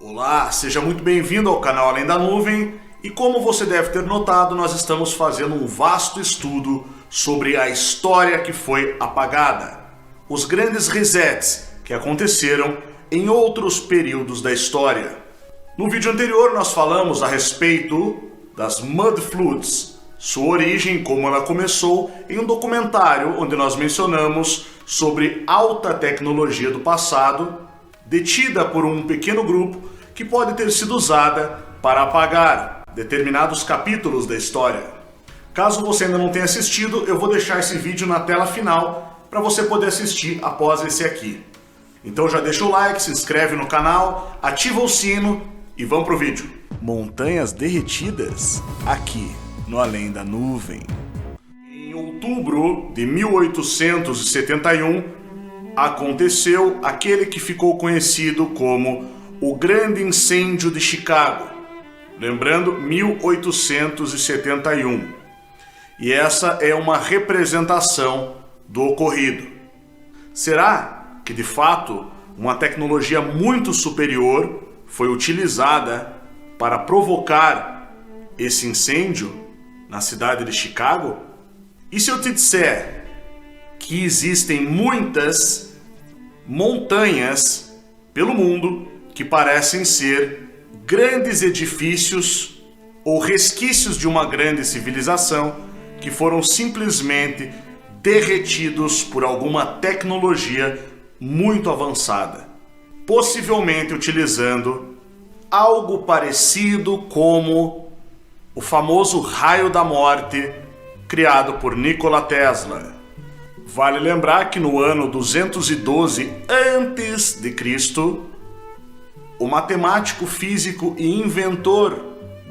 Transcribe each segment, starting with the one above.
Olá, seja muito bem-vindo ao canal Além da Nuvem e como você deve ter notado, nós estamos fazendo um vasto estudo sobre a história que foi apagada, os grandes resets que aconteceram em outros períodos da história. No vídeo anterior nós falamos a respeito das Mud Floods, sua origem, como ela começou, em um documentário onde nós mencionamos sobre alta tecnologia do passado, detida por um pequeno grupo que pode ter sido usada para apagar determinados capítulos da história. Caso você ainda não tenha assistido, eu vou deixar esse vídeo na tela final para você poder assistir após esse aqui. Então já deixa o like, se inscreve no canal, ativa o sino e vamos pro vídeo. Montanhas derretidas aqui no Além da Nuvem. Em outubro de 1871, aconteceu aquele que ficou conhecido como o Grande Incêndio de Chicago. Lembrando, 1871. E essa é uma representação do ocorrido. Será que, de fato, uma tecnologia muito superior foi utilizada para provocar esse incêndio na cidade de Chicago? E se eu te disser que existem muitas montanhas pelo mundo que parecem ser grandes edifícios ou resquícios de uma grande civilização que foram simplesmente derretidos por alguma tecnologia muito avançada, possivelmente utilizando algo parecido como o famoso raio da morte criado por Nikola Tesla. Vale lembrar que no ano 212 a.C., o matemático, físico e inventor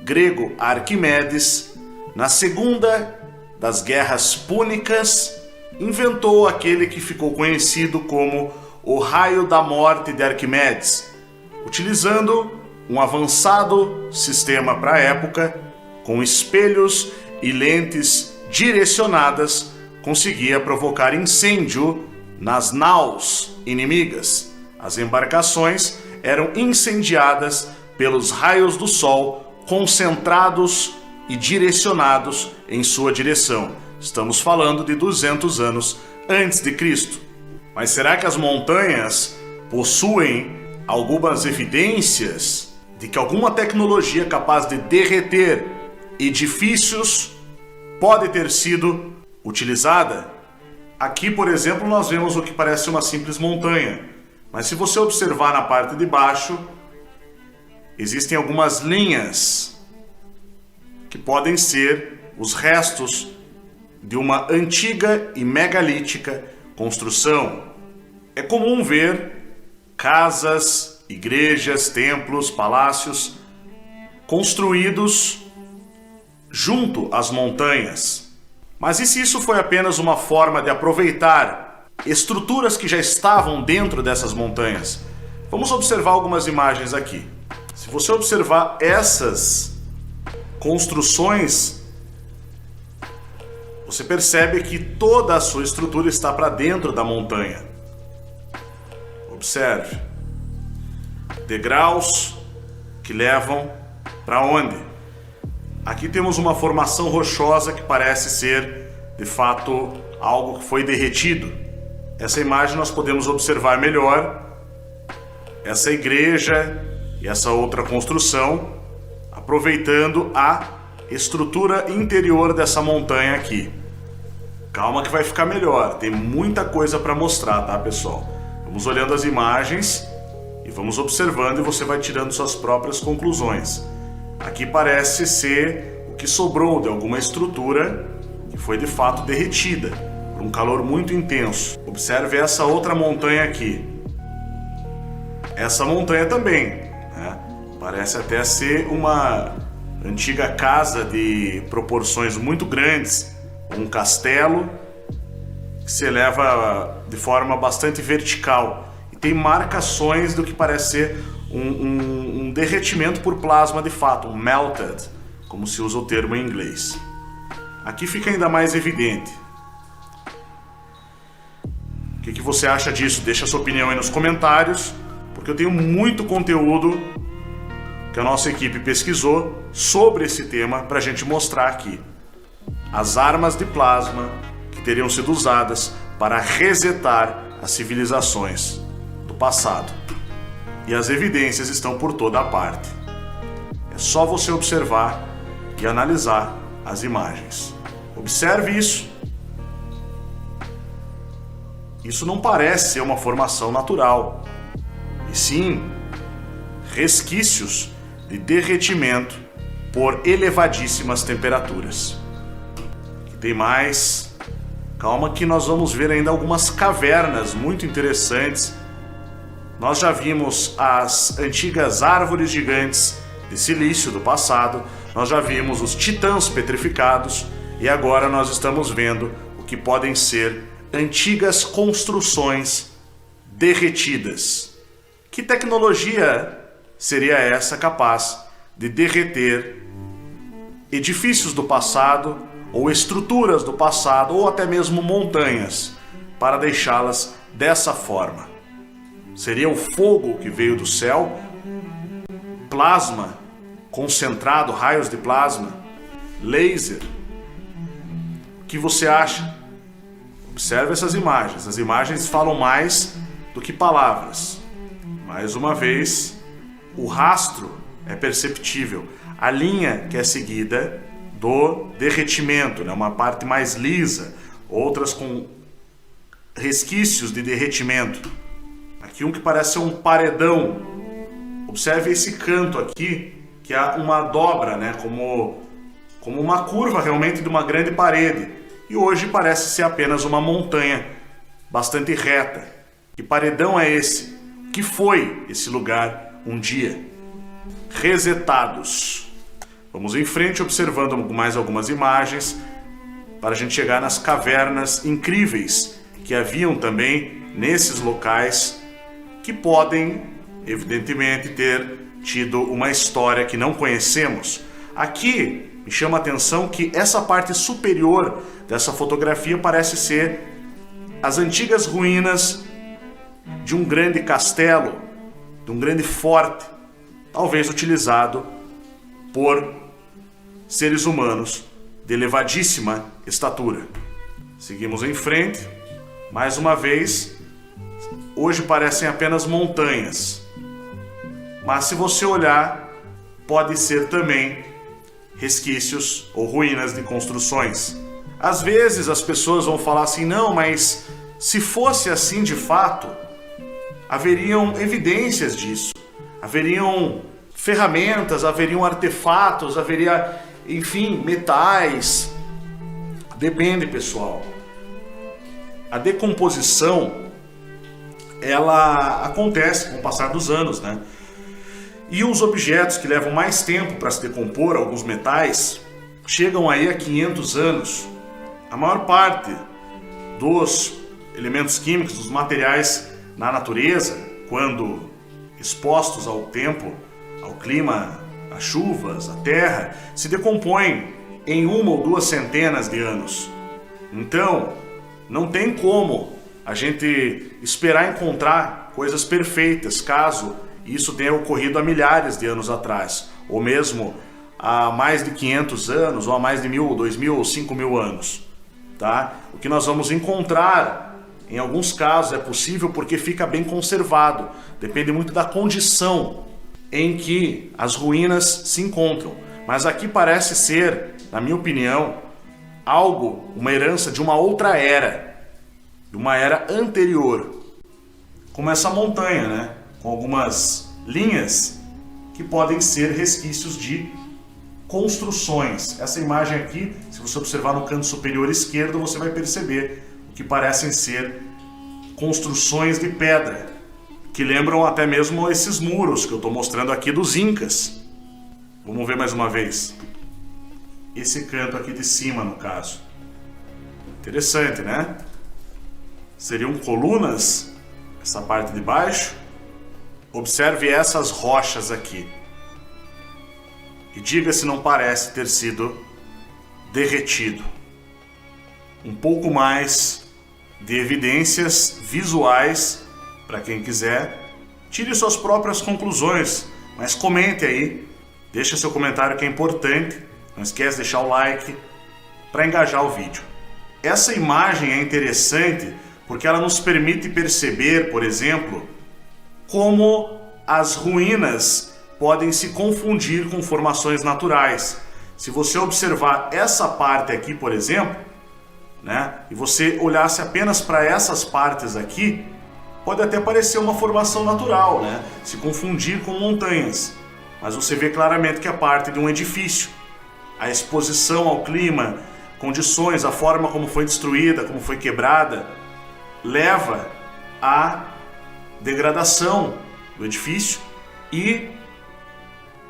grego Arquimedes, na segunda das guerras púnicas, inventou aquele que ficou conhecido como o raio da morte de Arquimedes, utilizando um avançado sistema para a época, com espelhos e lentes direcionadas, conseguia provocar incêndio nas naus inimigas. As embarcações eram incendiadas pelos raios do sol concentrados e direcionados em sua direção. Estamos falando de 200 anos antes de Cristo. Mas será que as montanhas possuem algumas evidências de que alguma tecnologia capaz de derreter edifícios pode ter sido utilizada? Aqui, por exemplo, nós vemos o que parece uma simples montanha, mas se você observar na parte de baixo, existem algumas linhas que podem ser os restos de uma antiga e megalítica construção. É comum ver casas, igrejas, templos, palácios construídos junto às montanhas. Mas e se isso foi apenas uma forma de aproveitar estruturas que já estavam dentro dessas montanhas? Vamos observar algumas imagens aqui. Se você observar essas construções, você percebe que toda a sua estrutura está para dentro da montanha. Observe. Degraus que levam para onde? Aqui temos uma formação rochosa que parece ser, de fato, algo que foi derretido. Essa imagem nós podemos observar melhor essa igreja e essa outra construção, aproveitando a estrutura interior dessa montanha aqui. Calma que vai ficar melhor, tem muita coisa para mostrar, tá, pessoal? Vamos olhando as imagens e vamos observando e você vai tirando suas próprias conclusões. Aqui parece ser o que sobrou de alguma estrutura que foi de fato derretida por um calor muito intenso. Observe essa outra montanha aqui. Essa montanha também, né? Parece até ser uma antiga casa de proporções muito grandes, um castelo que se eleva de forma bastante vertical e tem marcações do que parece ser um derretimento por plasma de fato, um melted, como se usa o termo em inglês. Aqui fica ainda mais evidente. O que você acha disso? Deixa a sua opinião aí nos comentários, porque eu tenho muito conteúdo que a nossa equipe pesquisou sobre esse tema para a gente mostrar aqui. As armas de plasma que teriam sido usadas para resetar as civilizações do passado. E as evidências estão por toda a parte. É só você observar e analisar as imagens. Observe isso. Isso não parece ser uma formação natural, e sim resquícios de derretimento por elevadíssimas temperaturas. E tem mais. Calma que nós vamos ver ainda algumas cavernas muito interessantes. Nós já vimos as antigas árvores gigantes de silício do passado, nós já vimos os titãs petrificados e agora nós estamos vendo o que podem ser antigas construções derretidas. Que tecnologia seria essa capaz de derreter edifícios do passado, ou estruturas do passado, ou até mesmo montanhas, para deixá-las dessa forma? Seria o fogo que veio do céu? Plasma concentrado, raios de plasma? Laser? O que você acha? Observe essas imagens. As imagens falam mais do que palavras. Mais uma vez, o rastro é perceptível. A linha que é seguida do derretimento, né? Uma parte mais lisa, outras com resquícios de derretimento. Aqui um que parece ser um paredão. Observe esse canto aqui, que é uma dobra, né? Como uma curva realmente de uma grande parede. E hoje parece ser apenas uma montanha bastante reta. Que paredão é esse? O que foi esse lugar um dia? Resetados. Vamos em frente observando mais algumas imagens para a gente chegar nas cavernas incríveis que haviam também nesses locais, que podem, evidentemente, ter tido uma história que não conhecemos. Aqui me chama a atenção que essa parte superior dessa fotografia parece ser as antigas ruínas de um grande castelo, de um grande forte, talvez utilizado por seres humanos de elevadíssima estatura. Seguimos em frente. Mais uma vez, hoje parecem apenas montanhas, mas se você olhar, pode ser também resquícios ou ruínas de construções. Às vezes as pessoas vão falar assim: não, mas se fosse assim de fato, haveriam evidências disso, haveriam ferramentas, haveriam artefatos, haveria, enfim, metais. Depende, pessoal. A decomposição, ela acontece com o passar dos anos, né? E os objetos que levam mais tempo para se decompor, alguns metais, chegam aí a 500 anos. A maior parte dos elementos químicos, dos materiais na natureza, quando expostos ao tempo, ao clima, às chuvas, à terra, se decompõem em 1 ou 2 centenas de anos. Então, não tem como a gente esperar encontrar coisas perfeitas, caso isso tenha ocorrido há milhares de anos atrás, ou mesmo há mais de 500 anos, ou há mais de 1.000, 2.000 ou 5.000 anos. Tá? O que nós vamos encontrar, em alguns casos, é possível porque fica bem conservado. Depende muito da condição em que as ruínas se encontram. Mas aqui parece ser, na minha opinião, uma herança de uma outra era, de uma era anterior. Como essa montanha, né? Com algumas linhas que podem ser resquícios de construções. Essa imagem aqui, se você observar no canto superior esquerdo, você vai perceber o que parecem ser construções de pedra, que lembram até mesmo esses muros que eu estou mostrando aqui dos Incas. Vamos ver mais uma vez. Esse canto aqui de cima, no caso. Interessante, né? Seriam colunas, essa parte de baixo. Observe essas rochas aqui. E diga se não parece ter sido derretido. Um pouco mais de evidências visuais para quem quiser. Tire suas próprias conclusões, Mas comente aí, deixa seu comentário que é importante, não esquece de deixar o like para engajar o vídeo. Essa imagem é interessante porque ela nos permite perceber, por exemplo, como as ruínas podem se confundir com formações naturais. Se você observar essa parte aqui, por exemplo, né, e você olhasse apenas para essas partes aqui, pode até parecer uma formação natural, né, se confundir com montanhas. Mas você vê claramente que é parte de um edifício. A exposição ao clima, condições, a forma como foi destruída, como foi quebrada, leva à degradação do edifício e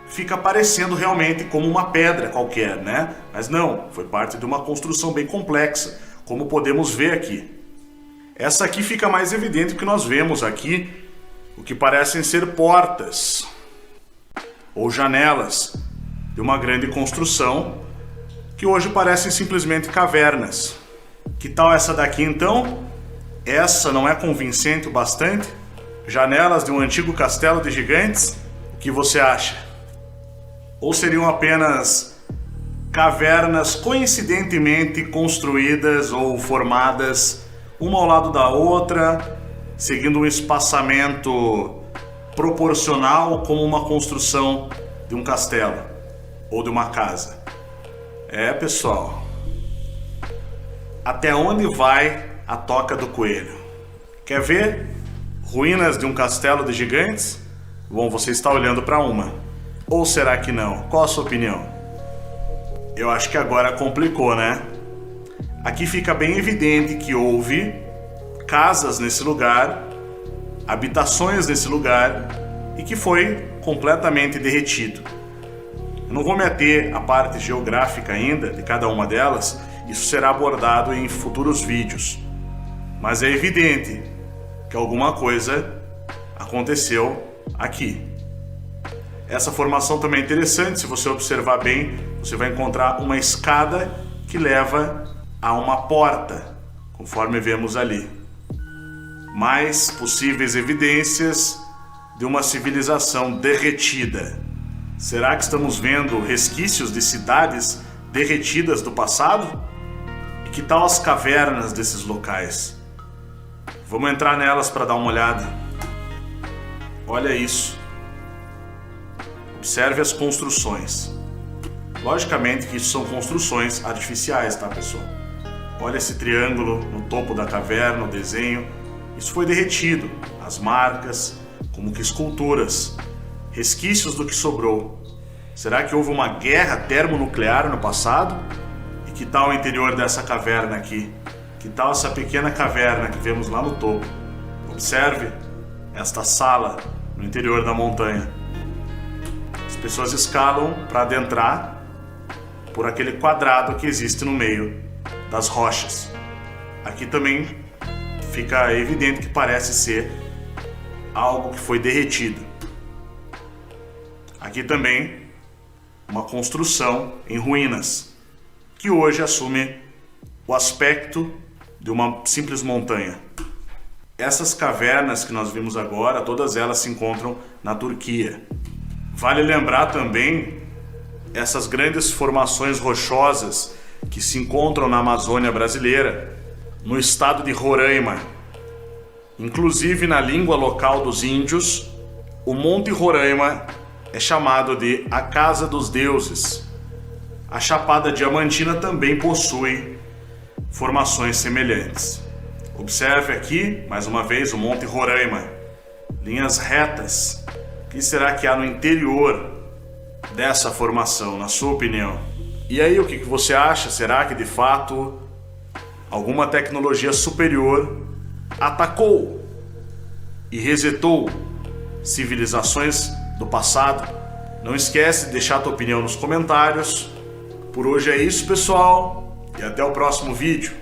fica parecendo realmente como uma pedra qualquer, né? Mas não, foi parte de uma construção bem complexa, como podemos ver aqui. Essa aqui fica mais evidente que nós vemos aqui o que parecem ser portas ou janelas de uma grande construção que hoje parecem simplesmente cavernas. Que tal essa daqui então? Essa não é convincente o bastante? Janelas de um antigo castelo de gigantes? O que você acha? Ou seriam apenas cavernas coincidentemente construídas ou formadas uma ao lado da outra, seguindo um espaçamento proporcional como uma construção de um castelo ou de uma casa? É, pessoal, até onde vai a toca do coelho? Quer ver ruínas de um castelo de gigantes? Bom, você está olhando para uma. Ou será que não? Qual a sua opinião? Eu acho que agora complicou, né? Aqui fica bem evidente que houve casas nesse lugar, habitações nesse lugar e que foi completamente derretido. Eu não vou me ater à parte geográfica ainda de cada uma delas, isso será abordado em futuros vídeos. Mas é evidente que alguma coisa aconteceu aqui. Essa formação também é interessante, se você observar bem, você vai encontrar uma escada que leva a uma porta, conforme vemos ali. Mais possíveis evidências de uma civilização derretida. Será que estamos vendo resquícios de cidades derretidas do passado? E que tal as cavernas desses locais? Vamos entrar nelas para dar uma olhada. Olha isso. Observe as construções. Logicamente que isso são construções artificiais, tá, pessoal? Olha esse triângulo no topo da caverna, o desenho. Isso foi derretido. As marcas, como que esculturas, resquícios do que sobrou. Será que houve uma guerra termonuclear no passado? E que tal o interior dessa caverna aqui? Que tal essa pequena caverna que vemos lá no topo? Observe esta sala no interior da montanha. As pessoas escalam para adentrar por aquele quadrado que existe no meio das rochas. Aqui também fica evidente que parece ser algo que foi derretido. Aqui também uma construção em ruínas, que hoje assume o aspecto de uma simples montanha. Essas cavernas que nós vimos agora, todas elas se encontram na Turquia. Vale lembrar também essas grandes formações rochosas que se encontram na Amazônia brasileira, no estado de Roraima. Inclusive, na língua local dos índios, o Monte Roraima é chamado de a Casa dos Deuses. A Chapada Diamantina também possui formações semelhantes. Observe aqui, mais uma vez, o Monte Roraima. Linhas retas. O que será que há no interior dessa formação, na sua opinião? E aí, o que você acha? Será que, de fato, alguma tecnologia superior atacou e resetou civilizações do passado? Não esquece de deixar a tua opinião nos comentários. Por hoje é isso, pessoal, e até o próximo vídeo.